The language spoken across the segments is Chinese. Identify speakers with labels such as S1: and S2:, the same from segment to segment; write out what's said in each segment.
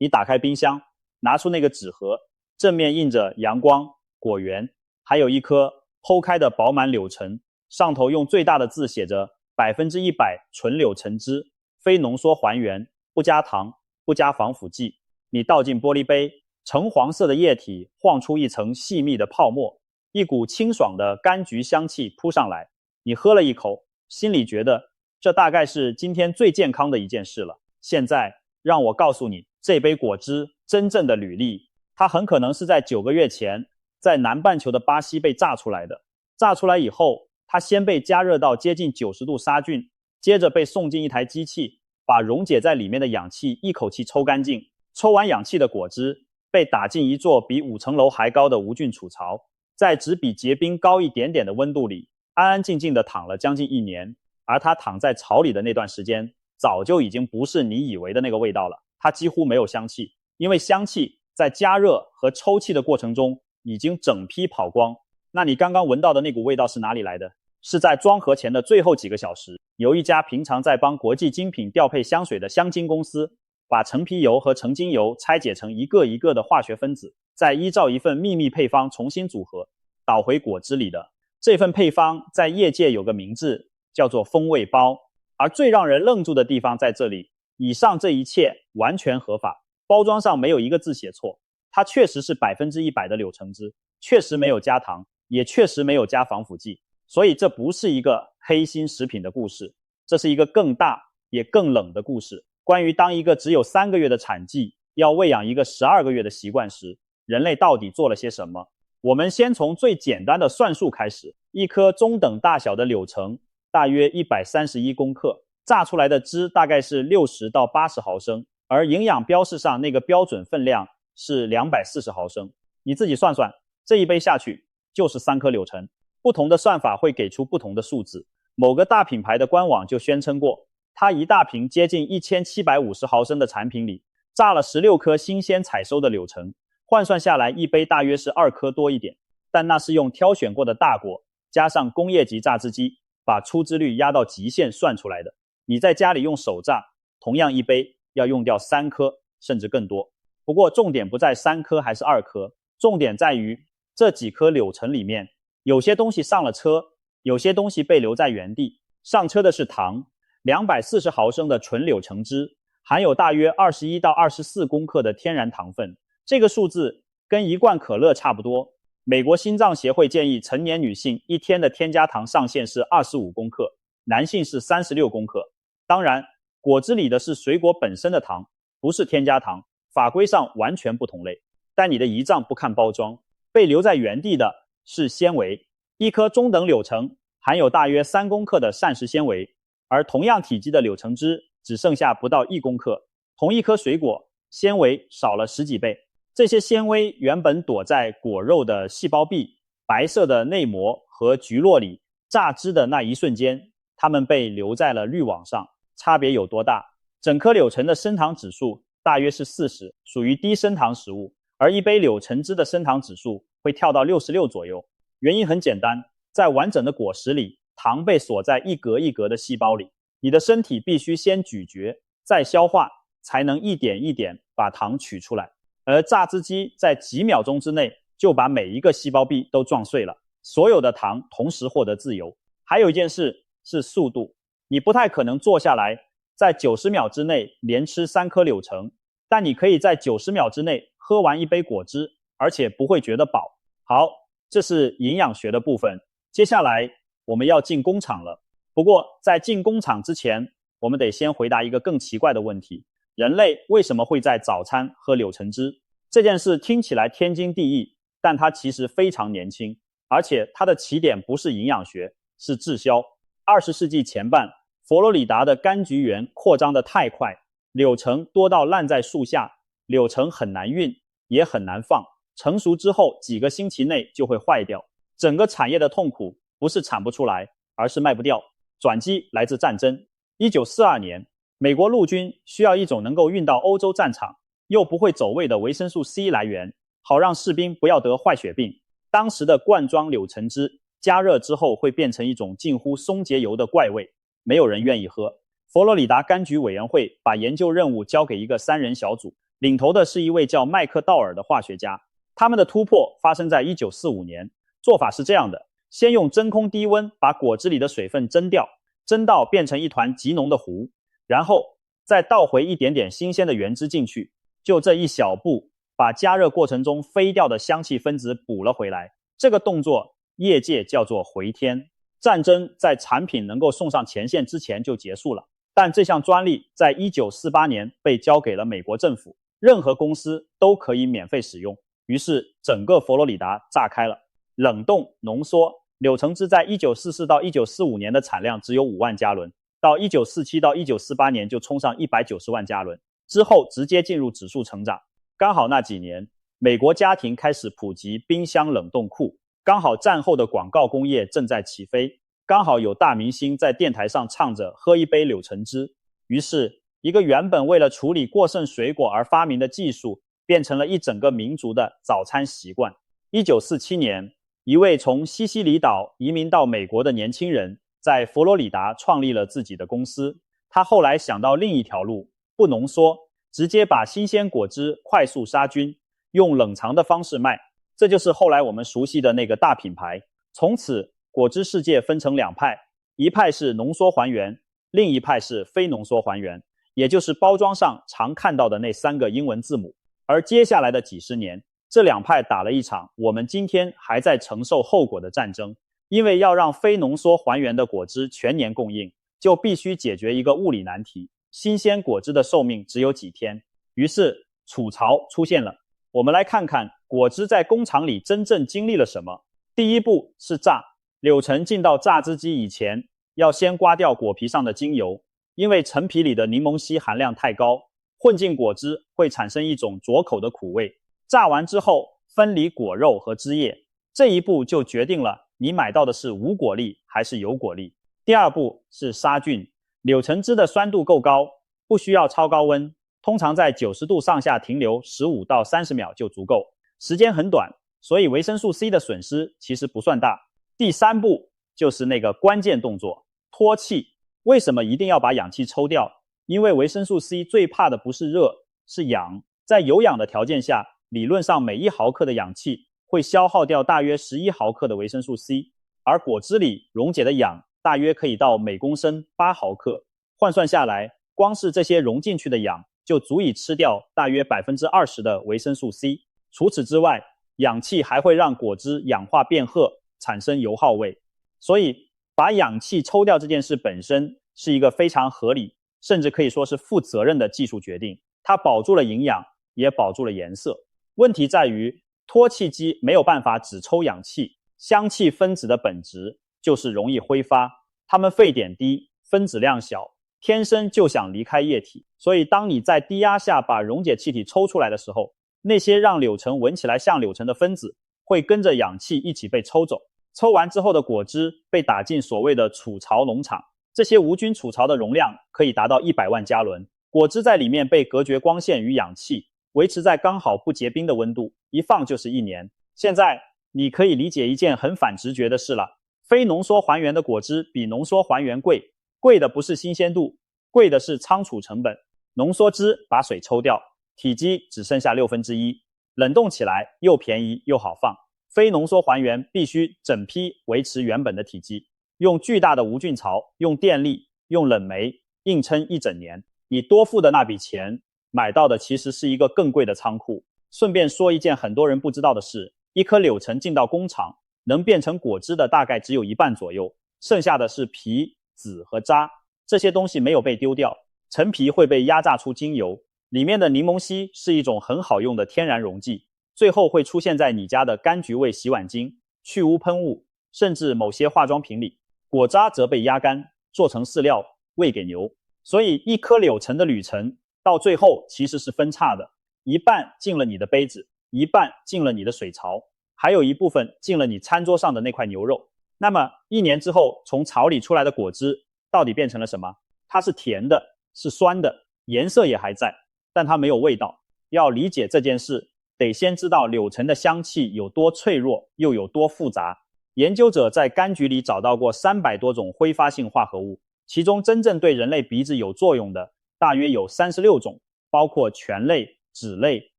S1: 你打开冰箱，拿出那个纸盒，正面印着阳光、果园，还有一颗剖开的饱满柳橙，上头用最大的字写着100%纯柳橙汁，非浓缩还原，不加糖，不加防腐剂。你倒进玻璃杯，橙黄色的液体晃出一层细密的泡沫，一股清爽的柑橘香气扑上来。你喝了一口，心里觉得这大概是今天最健康的一件事了。现在让我告诉你，这杯果汁真正的履历，它很可能是在9个月前在南半球的巴西被榨出来的。榨出来以后，它先被加热到接近90度杀菌，接着被送进一台机器，把溶解在里面的氧气一口气抽干净。抽完氧气的果汁被打进一座比5层楼还高的无菌储槽，在只比结冰高一点点的温度里安安静静地躺了将近1年。而它躺在槽里的那段时间，早就已经不是你以为的那个味道了，它几乎没有香气，因为香气在加热和抽气的过程中已经整批跑光。那你刚刚闻到的那股味道是哪里来的？是在装盒前的最后几个小时，由一家平常在帮国际精品调配香水的香精公司，把橙皮油和橙精油拆解成一个一个的化学分子，再依照一份秘密配方重新组合，倒回果汁里的。这份配方在业界有个名字，叫做风味包。而最让人愣住的地方在这里，以上这一切完全合法，包装上没有一个字写错，它确实是100%的柳橙汁，确实没有加糖，也确实没有加防腐剂。所以这不是一个黑心食品的故事，这是一个更大也更冷的故事，关于当一个只有3个月的产季要喂养一个12个月的习惯时，人类到底做了些什么。我们先从最简单的算术开始，一颗中等大小的柳橙大约131公克，榨出来的汁大概是60到80毫升，而营养标示上那个标准分量是240毫升。你自己算算，这一杯下去就是3颗柳橙。不同的算法会给出不同的数字。某个大品牌的官网就宣称过，它一大瓶接近1750毫升的产品里榨了16颗新鲜采收的柳橙，换算下来一杯大约是2颗多一点，但那是用挑选过的大果加上工业级榨汁机把出汁率压到极限算出来的。你在家里用手榨，同样一杯要用掉3颗甚至更多。不过重点不在3颗还是2颗，重点在于这几颗柳橙里面，有些东西上了车，有些东西被留在原地。上车的是糖，240毫升的纯柳橙汁，含有大约21到24公克的天然糖分，这个数字跟1罐可乐差不多。美国心脏协会建议成年女性一天的添加糖上限是25公克，男性是36公克。当然，果汁里的是水果本身的糖，不是添加糖，法规上完全不同类。但你的胰脏不看包装，被留在原地的是纤维。一颗中等柳橙含有大约3公克的膳食纤维，而同样体积的柳橙汁只剩下不到1公克。同一颗水果，纤维少了10几倍。这些纤维原本躲在果肉的细胞壁、白色的内膜和菊络里，榨汁的那一瞬间，它们被留在了滤网上。差别有多大？整颗柳橙的升糖指数大约是40，属于低升糖食物，而一杯柳橙汁的升糖指数会跳到66左右。原因很简单，在完整的果实里，糖被锁在一格一格的细胞里，你的身体必须先咀嚼，再消化，才能一点一点把糖取出来。而榨汁机在几秒钟之内就把每一个细胞壁都撞碎了，所有的糖同时获得自由。还有一件事是速度，你不太可能坐下来在90秒之内连吃3颗柳橙，但你可以在90秒之内喝完一杯果汁，而且不会觉得饱。好，这是营养学的部分。接下来我们要进工厂了。不过在进工厂之前，我们得先回答一个更奇怪的问题：人类为什么会在早餐喝柳橙汁？这件事听起来天经地义，但它其实非常年轻，而且它的起点不是营养学，是滞销。20世纪前半，佛罗里达的柑橘园扩张得太快，柳橙多到烂在树下，柳橙很难运，也很难放，成熟之后几个星期内就会坏掉。整个产业的痛苦不是产不出来，而是卖不掉。转机来自战争。1942年，美国陆军需要一种能够运到欧洲战场又不会走味的维生素 C 来源，好让士兵不要得坏血病。当时的罐装柳橙汁加热之后会变成一种近乎松节油的怪味，没有人愿意喝。佛罗里达柑橘委员会把研究任务交给一个3人小组，领头的是一位叫麦克道尔的化学家。他们的突破发生在1945年，做法是这样的：先用真空低温把果汁里的水分蒸掉，蒸到变成一团极浓的糊，然后再倒回一点点新鲜的原汁进去，就这一小步，把加热过程中飞掉的香气分子补了回来。这个动作业界叫做回天。战争在产品能够送上前线之前就结束了，但这项专利在1948年被交给了美国政府，任何公司都可以免费使用。于是整个佛罗里达炸开了。冷冻浓缩，柳橙汁在1944到1945年的产量只有5万加仑，到1947到1948年就冲上190万加仑，之后直接进入指数成长。刚好那几年，美国家庭开始普及冰箱冷冻库，刚好战后的广告工业正在起飞，刚好有大明星在电台上唱着喝一杯柳橙汁，于是一个原本为了处理过剩水果而发明的技术变成了一整个民族的早餐习惯。1947年，一位从西西里岛移民到美国的年轻人在佛罗里达创立了自己的公司。他后来想到另一条路，不浓缩，直接把新鲜果汁快速杀菌，用冷藏的方式卖，这就是后来我们熟悉的那个大品牌。从此果汁世界分成2派，一派是浓缩还原，另一派是非浓缩还原，也就是包装上常看到的那3个英文字母。而接下来的几十年，这2派打了一场我们今天还在承受后果的战争。因为要让非浓缩还原的果汁全年供应，就必须解决一个物理难题，新鲜果汁的寿命只有几天。于是储槽出现了。我们来看看果汁在工厂里真正经历了什么。第一步是榨，柳橙进到榨汁机以前，要先刮掉果皮上的精油，因为陈皮里的柠檬烯含量太高，混进果汁会产生一种灼口的苦味。榨完之后分离果肉和汁液，这一步就决定了你买到的是无果粒还是有果粒。第二步是杀菌，柳橙汁的酸度够高，不需要超高温，通常在90度上下停留15到30秒就足够，时间很短，所以维生素 C 的损失其实不算大。第3步就是那个关键动作，脱气。为什么一定要把氧气抽掉？因为维生素 C 最怕的不是热，是氧。在有氧的条件下，理论上每1毫克的氧气会消耗掉大约11毫克的维生素 C， 而果汁里溶解的氧大约可以到每公升8毫克，换算下来，光是这些溶进去的氧就足以吃掉大约 20% 的维生素 C。 除此之外，氧气还会让果汁氧化变褐，产生油耗味。所以把氧气抽掉这件事本身是一个非常合理，甚至可以说是负责任的技术决定，它保住了营养，也保住了颜色。问题在于脱气机没有办法只抽氧气，香气分子的本质就是容易挥发，它们沸点低，分子量小，天生就想离开液体。所以当你在低压下把溶解气体抽出来的时候，那些让柳橙闻起来像柳橙的分子会跟着氧气一起被抽走。抽完之后的果汁被打进所谓的储槽农场，这些无菌储槽的容量可以达到100万加仑，果汁在里面被隔绝光线与氧气，维持在刚好不结冰的温度，一放就是1年。现在你可以理解一件很反直觉的事了，非浓缩还原的果汁比浓缩还原贵，贵的不是新鲜度，贵的是仓储成本。浓缩汁把水抽掉，体积只剩下1/6，冷冻起来又便宜又好放。非浓缩还原必须整批维持原本的体积，用巨大的无菌槽，用电力，用冷媒硬撑1整年。你多付的那笔钱买到的其实是一个更贵的仓库。顺便说一件很多人不知道的事，一颗柳橙进到工厂能变成果汁的大概只有1半左右，剩下的是皮、籽和渣，这些东西没有被丢掉。陈皮会被压榨出精油，里面的柠檬烯是一种很好用的天然溶剂，最后会出现在你家的柑橘味洗碗精、去污喷雾，甚至某些化妆品里。果渣则被压干，做成饲料喂给牛。所以一颗柳橙的旅程到最后其实是分叉的，一半进了你的杯子，一半进了你的水槽，还有一部分进了你餐桌上的那块牛肉。那么1年之后，从槽里出来的果汁到底变成了什么？它是甜的，是酸的，颜色也还在，但它没有味道。要理解这件事，得先知道柳橙的香气有多脆弱，又有多复杂。研究者在柑橘里找到过300多种挥发性化合物，其中真正对人类鼻子有作用的大约有36种，包括醛类、酯类、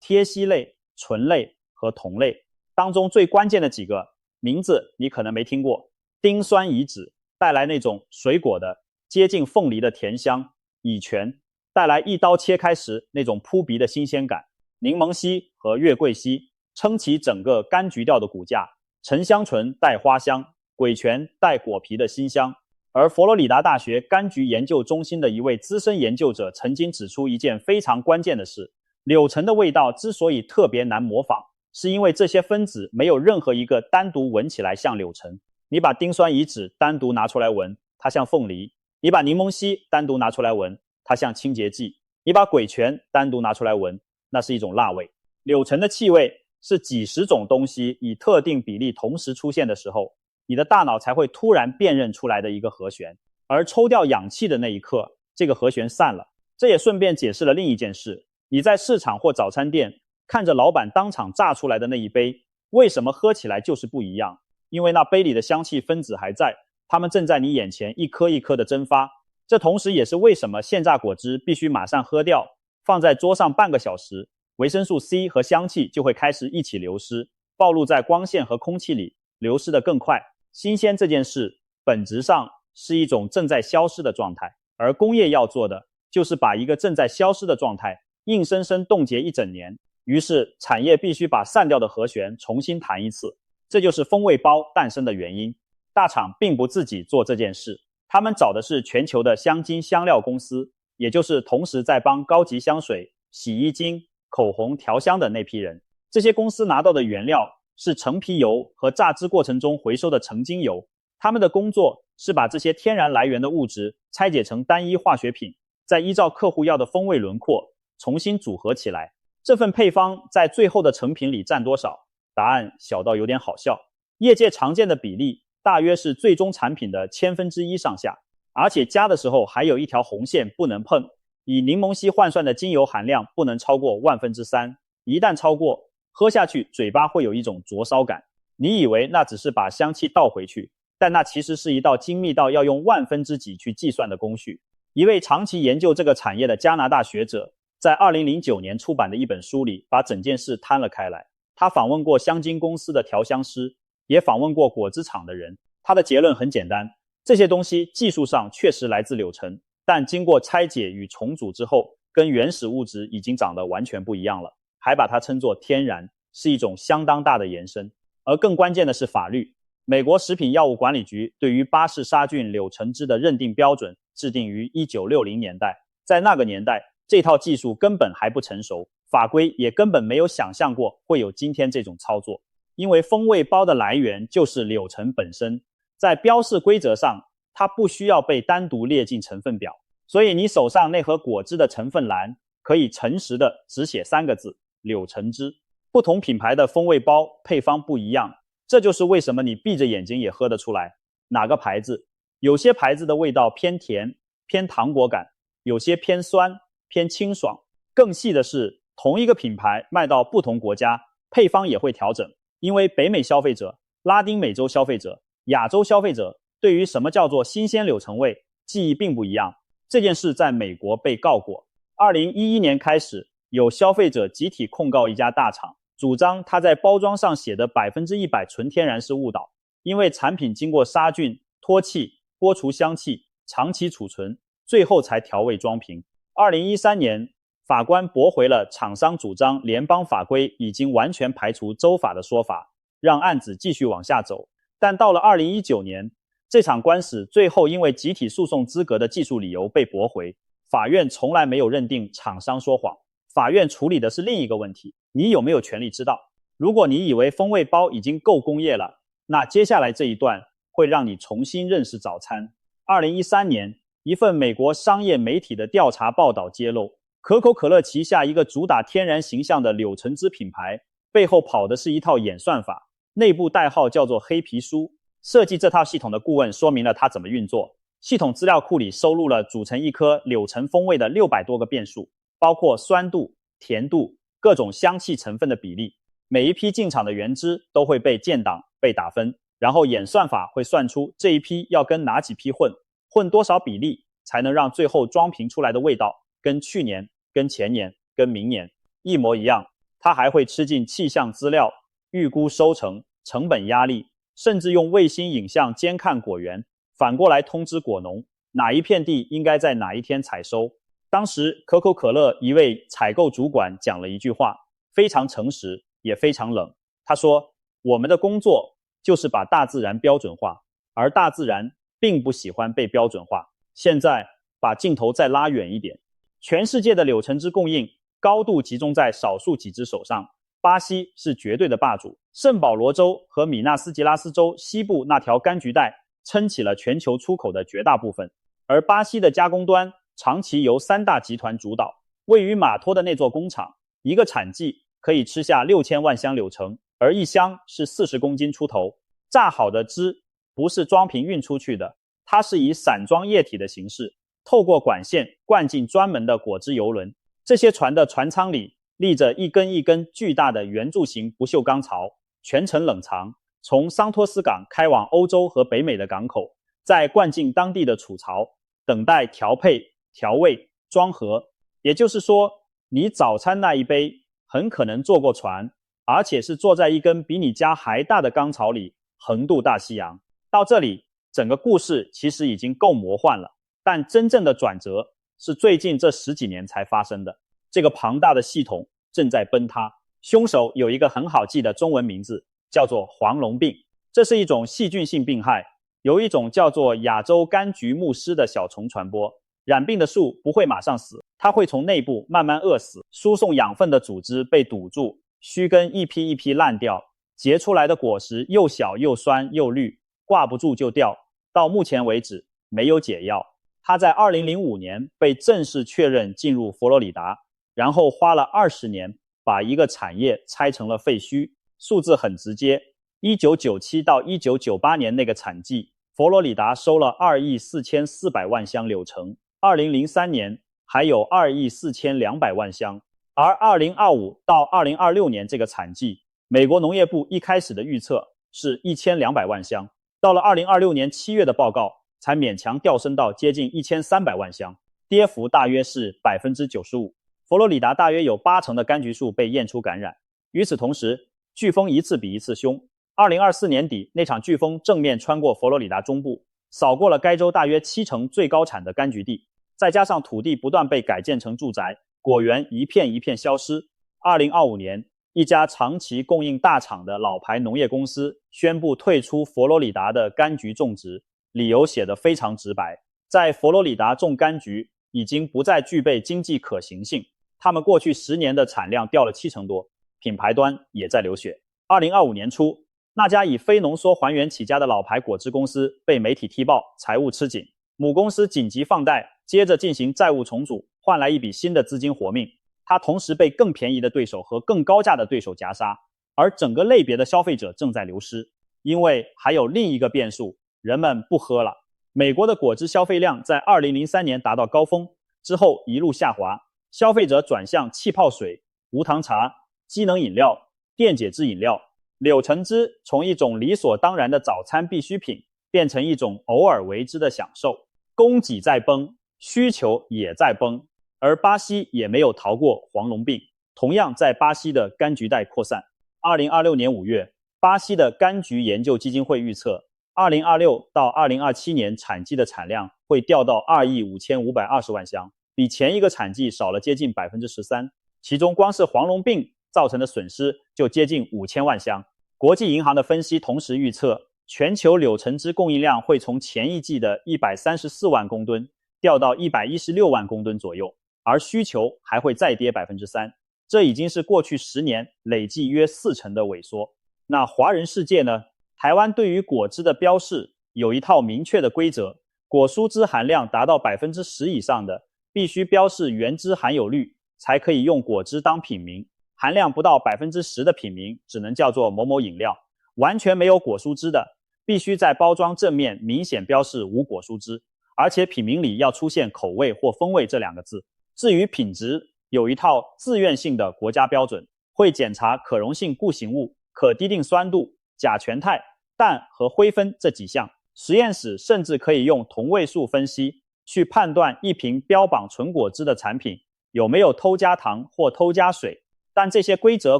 S1: 萜烯类、醇类和酮类。当中最关键的几个名字你可能没听过：丁酸乙酯带来那种水果的接近凤梨的甜香，乙醛带来一刀切开时那种扑鼻的新鲜感，柠檬烯和月桂烯撑起整个柑橘调的骨架，沉香醇带花香，癸醛带果皮的馨香。而佛罗里达大学柑橘研究中心的一位资深研究者曾经指出一件非常关键的事：柳橙的味道之所以特别难模仿，是因为这些分子没有任何一个单独闻起来像柳橙。你把丁酸乙酯单独拿出来闻，它像凤梨；你把柠檬烯单独拿出来闻，它像清洁剂；你把癸醛单独拿出来闻，那是一种辣味。柳橙的气味是几十种东西以特定比例同时出现的时候，你的大脑才会突然辨认出来的一个和弦。而抽掉氧气的那一刻，这个和弦散了。这也顺便解释了另一件事：你在市场或早餐店看着老板当场榨出来的那一杯，为什么喝起来就是不一样？因为那杯里的香气分子还在，它们正在你眼前一颗一颗的蒸发。这同时也是为什么现榨果汁必须马上喝掉，放在桌上半个小时，维生素 C 和香气就会开始一起流失，暴露在光线和空气里，流失得更快。新鲜这件事本质上是一种正在消失的状态，而工业要做的就是把一个正在消失的状态硬生生冻结一整年。于是产业必须把散掉的和弦重新弹一次，这就是风味包诞生的原因。大厂并不自己做这件事，他们找的是全球的香精香料公司，也就是同时在帮高级香水、洗衣精、口红调香的那批人。这些公司拿到的原料是橙皮油和榨汁过程中回收的橙精油，他们的工作是把这些天然来源的物质拆解成单一化学品，再依照客户要的风味轮廓重新组合起来。这份配方在最后的成品里占多少？答案小到有点好笑，业界常见的比例大约是最终产品的1/1000上下，而且加的时候还有一条红线不能碰，以柠檬烯换算的精油含量不能超过3/1000，一旦超过，喝下去嘴巴会有一种灼烧感。你以为那只是把香气倒回去，但那其实是一道精密到要用万分之几去计算的工序。一位长期研究这个产业的加拿大学者在2009年出版的一本书里把整件事摊了开来。他访问过香精公司的调香师，也访问过果汁厂的人。他的结论很简单：这些东西技术上确实来自柳橙，但经过拆解与重组之后，跟原始物质已经长得完全不一样了，还把它称作天然，是一种相当大的延伸。而更关键的是法律。美国食品药物管理局对于巴氏杀菌柳橙汁的认定标准制定于1960年代，在那个年代，这套技术根本还不成熟，法规也根本没有想象过会有今天这种操作。因为风味包的来源就是柳橙本身，在标示规则上，它不需要被单独列进成分表，所以你手上那盒果汁的成分栏可以诚实的只写3个字：柳橙汁。不同品牌的风味包配方不一样，这就是为什么你闭着眼睛也喝得出来哪个牌子。有些牌子的味道偏甜，偏糖果感，有些偏酸，偏清爽。更细的是，同一个品牌卖到不同国家，配方也会调整，因为北美消费者、拉丁美洲消费者、亚洲消费者对于什么叫做新鲜柳橙味记忆并不一样。这件事在美国被告过。2011年开始，有消费者集体控告一家大厂，主张他在包装上写的100%纯天然是误导，因为产品经过杀菌、脱气、剥除香气、长期储存，最后才调味装瓶。2013年，法官驳回了厂商主张联邦法规已经完全排除州法的说法，让案子继续往下走。但到了2019年，这场官司最后因为集体诉讼资格的技术理由被驳回。法院从来没有认定厂商说谎，法院处理的是另一个问题：你有没有权利知道？如果你以为风味包已经够工业了，那接下来这一段会让你重新认识早餐。2013年，一份美国商业媒体的调查报道揭露，可口可乐旗下一个主打天然形象的柳橙汁品牌背后跑的是一套演算法，内部代号叫做黑皮书。设计这套系统的顾问说明了它怎么运作。系统资料库里收录了组成一颗柳橙风味的600多个变数，包括酸度、甜度、各种香气成分的比例。每一批进场的原汁都会被建档、被打分，然后演算法会算出这一批要跟哪几批混多少比例，才能让最后装瓶出来的味道跟去年、跟前年、跟明年一模一样。它还会吃进气象资料，预估收成、成本压力，甚至用卫星影像监看果园，反过来通知果农哪一片地应该在哪一天采收。当时可口可乐一位采购主管讲了一句话，非常诚实，也非常冷。他说：我们的工作就是把大自然标准化，而大自然并不喜欢被标准化。现在把镜头再拉远一点，全世界的柳橙汁供应高度集中在少数几只手上，巴西是绝对的霸主。圣保罗州和米纳斯吉拉斯州西部那条柑橘带撑起了全球出口的绝大部分，而巴西的加工端长期由3大集团主导。位于马托的那座工厂，一个产季可以吃下6000万箱柳橙，而一箱是40公斤出头。榨好的汁不是装瓶运出去的，它是以散装液体的形式，透过管线灌进专门的果汁油轮。这些船的船舱里立着一根一根巨大的圆柱形不锈钢槽，全程冷藏，从桑托斯港开往欧洲和北美的港口，再灌进当地的储槽，等待调配、调味、装盒。也就是说，你早餐那一杯很可能坐过船，而且是坐在一根比你家还大的钢槽里，横渡大西洋。到这里，整个故事其实已经够魔幻了，但真正的转折是最近这10几年才发生的。这个庞大的系统正在崩塌。凶手有一个很好记的中文名字，叫做黄龙病。这是一种细菌性病害，由一种叫做亚洲柑橘木虱的小虫传播。染病的树不会马上死，它会从内部慢慢饿死，输送养分的组织被堵住，须根一批一批烂掉，结出来的果实又小又酸又绿，挂不住就掉。到目前为止没有解药。它在2005年被正式确认进入佛罗里达，然后花了20年把一个产业拆成了废墟。数字很直接，1997到1998年那个产季，佛罗里达收了2亿4400万箱柳橙，2003年还有2亿4200万箱。而2025到2026年这个产季，美国农业部一开始的预测是1200万箱，到了2026年7月的报告才勉强调升到接近1300万箱，跌幅大约是 95%。 佛罗里达大约有80%的柑橘树被验出感染。与此同时，飓风一次比一次凶。2024年底，那场飓风正面穿过佛罗里达中部，扫过了该州大约70%最高产的柑橘地，再加上土地不断被改建成住宅，果园一片一片消失。2025年，一家长期供应大厂的老牌农业公司宣布退出佛罗里达的柑橘种植，理由写得非常直白，在佛罗里达种柑橘已经不再具备经济可行性，他们过去10年的产量掉了70%多，品牌端也在流血。2025年初，那家以非浓缩还原起家的老牌果汁公司被媒体踢爆财务吃紧，母公司紧急放贷，接着进行债务重组，换来一笔新的资金活命。它同时被更便宜的对手和更高价的对手夹杀，而整个类别的消费者正在流失。因为还有另一个变数，人们不喝了。美国的果汁消费量在2003年达到高峰，之后一路下滑，消费者转向气泡水、无糖茶、机能饮料、电解质饮料。柳橙汁从一种理所当然的早餐必需品变成一种偶尔为之的享受。供给在崩，需求也在崩，而巴西也没有逃过黄龙病，同样在巴西的柑橘带扩散。2026年5月，巴西的柑橘研究基金会预测，2026到2027年产季的产量会掉到2亿5520万箱，比前一个产季少了接近 13%， 其中光是黄龙病造成的损失就接近5000万箱。国际银行的分析同时预测，全球柳橙汁供应量会从前一季的134万公吨掉到116万公吨左右，而需求还会再跌 3%， 这已经是过去10年累计约40%的萎缩。那华人世界呢？台湾对于果汁的标示有一套明确的规则，果蔬汁含量达到 10% 以上的必须标示原汁含有率，才可以用果汁当品名，含量不到 10% 的品名只能叫做某某饮料，完全没有果蔬汁的必须在包装正面明显标示无果蔬汁，而且品名里要出现口味或风味这2个字。至于品质，有一套自愿性的国家标准，会检查可溶性固形物、可滴定酸度、甲醛肽、氮和灰分这几项。实验室甚至可以用同位素分析去判断一瓶标榜纯果汁的产品有没有偷加糖或偷加水。但这些规则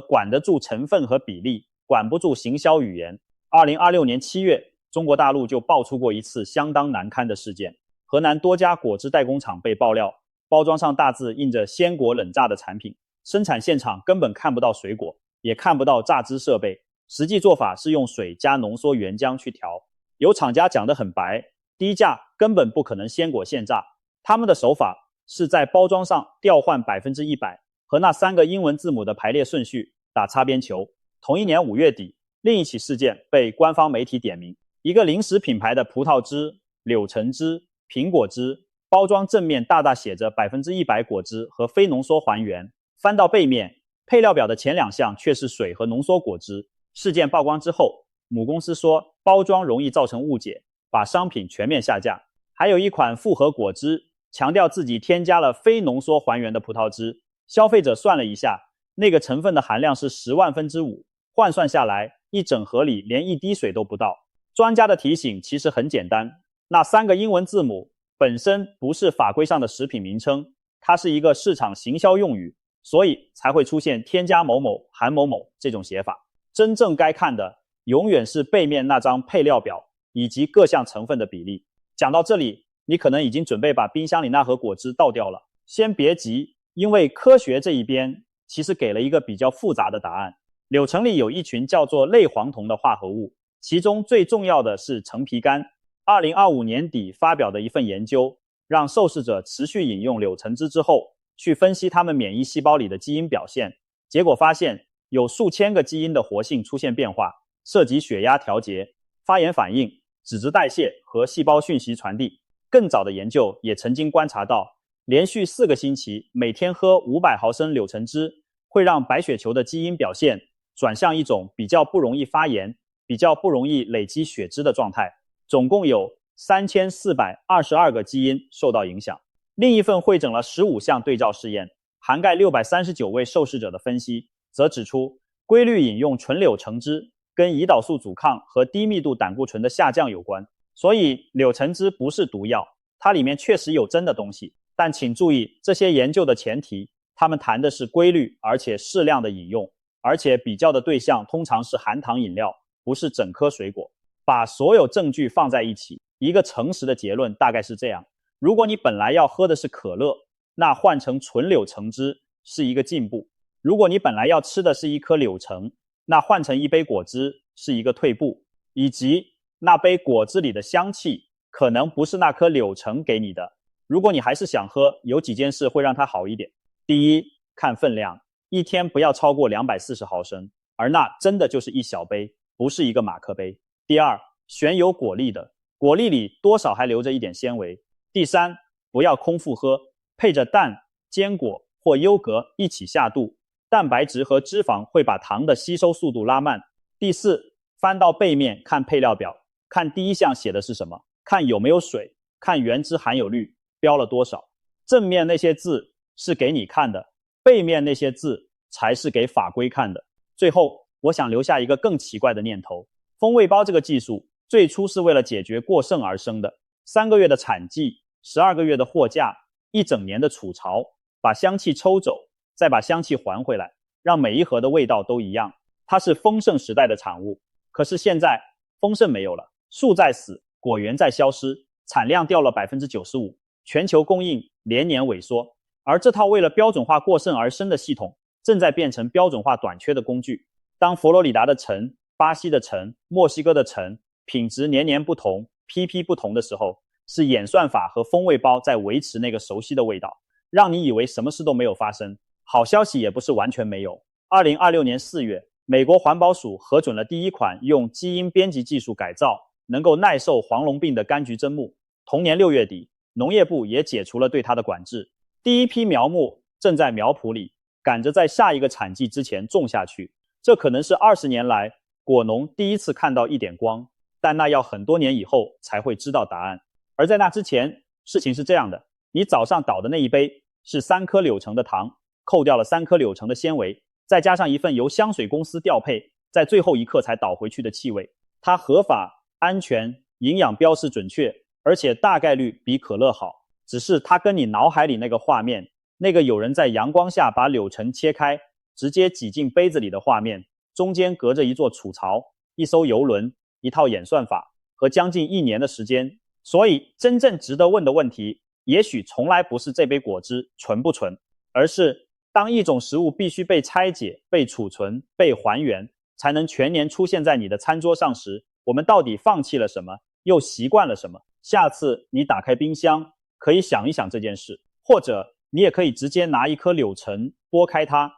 S1: 管得住成分和比例，管不住行销语言。2026年7月，中国大陆就爆出过一次相当难堪的事件，河南多家果汁代工厂被爆料，包装上大字印着鲜果冷榨的产品，生产现场根本看不到水果，也看不到榨汁设备，实际做法是用水加浓缩原浆去调。有厂家讲得很白，低价根本不可能鲜果现榨，他们的手法是在包装上调换100%和那3个英文字母的排列顺序打擦边球。同一年5月底，另一起事件被官方媒体点名，一个零食品牌的葡萄汁、柳橙汁、苹果汁，包装正面大大写着100%果汁和非浓缩还原，翻到背面，配料表的前2项却是水和浓缩果汁。事件曝光之后，母公司说包装容易造成误解，把商品全面下架。还有一款复合果汁，强调自己添加了非浓缩还原的葡萄汁，消费者算了一下，那个成分的含量是10万分之5，换算下来，一整盒里连1滴水都不到。专家的提醒其实很简单，那3个英文字母本身不是法规上的食品名称，它是一个市场行销用语，所以才会出现添加某某含某某这种写法。真正该看的永远是背面那张配料表以及各项成分的比例。讲到这里，你可能已经准备把冰箱里那盒果汁倒掉了。先别急，因为科学这一边其实给了一个比较复杂的答案。柳橙里有一群叫做类黄酮的化合物，其中最重要的是橙皮苷。2025年底发表的一份研究，让受试者持续饮用柳橙汁之后，去分析他们免疫细胞里的基因表现，结果发现有数千个基因的活性出现变化，涉及血压调节、发炎反应、脂质代谢和细胞讯息传递。更早的研究也曾经观察到，连续4个星期每天喝500毫升柳橙汁，会让白血球的基因表现转向一种比较不容易发炎、比较不容易累积血脂的状态。总共有3422个基因受到影响。另一份汇整了15项对照试验，涵盖639位受试者的分析，则指出规律饮用纯柳橙汁跟胰岛素阻抗和低密度胆固醇的下降有关。所以柳橙汁不是毒药，它里面确实有真的东西，但请注意，这些研究的前提，他们谈的是规律而且适量的饮用，而且比较的对象通常是含糖饮料，不是整颗水果。把所有证据放在一起，一个诚实的结论大概是这样：如果你本来要喝的是可乐，那换成纯柳橙汁是一个进步；如果你本来要吃的是一颗柳橙，那换成一杯果汁是一个退步，以及那杯果汁里的香气可能不是那颗柳橙给你的。如果你还是想喝，有几件事会让它好一点。第一，看分量，一天不要超过240毫升，而那真的就是一小杯，不是一个马克杯。第二，选有果粒的，果粒里多少还留着一点纤维。第三，不要空腹喝，配着蛋、坚果或优格一起下肚，蛋白质和脂肪会把糖的吸收速度拉慢。第四，翻到背面看配料表，看第一项写的是什么，看有没有水，看原汁含有率标了多少。正面那些字是给你看的，背面那些字才是给法规看的。最后，我想留下一个更奇怪的念头，风味包这个技术最初是为了解决过剩而生的，3个月的产季，12个月的货架，1整年的储藏，把香气抽走，再把香气还回来，让每一盒的味道都一样。它是丰盛时代的产物。可是现在丰盛没有了，树在死，果园在消失，产量掉了 95%， 全球供应连年萎缩。而这套为了标准化过剩而生的系统，正在变成标准化短缺的工具。当佛罗里达的橙、巴西的橙、墨西哥的橙品质年年不同，批批不同的时候，是演算法和风味包在维持那个熟悉的味道，让你以为什么事都没有发生。好消息也不是完全没有。2026年4月，美国环保署核准了第一款用基因编辑技术改造，能够耐受黄龙病的柑橘砧木。同年6月底，农业部也解除了对它的管制。第一批苗木正在苗圃里，赶着在下一个产季之前种下去。这可能是20年来果农第一次看到一点光，但那要很多年以后才会知道答案。而在那之前，事情是这样的，你早上倒的那一杯是3颗柳橙的糖，扣掉了3颗柳橙的纤维，再加上一份由香水公司调配，在最后一刻才倒回去的气味。它合法、安全、营养标示准确，而且大概率比可乐好。只是它跟你脑海里那个画面，那个有人在阳光下把柳橙切开，直接挤进杯子里的画面，中间隔着一座储槽、一艘游轮、一套演算法和将近1年的时间。所以，真正值得问的问题，也许从来不是这杯果汁纯不纯，而是当一种食物必须被拆解、被储存、被还原，才能全年出现在你的餐桌上时，我们到底放弃了什么，又习惯了什么？下次你打开冰箱，可以想一想这件事，或者你也可以直接拿一颗柳橙，剥开它，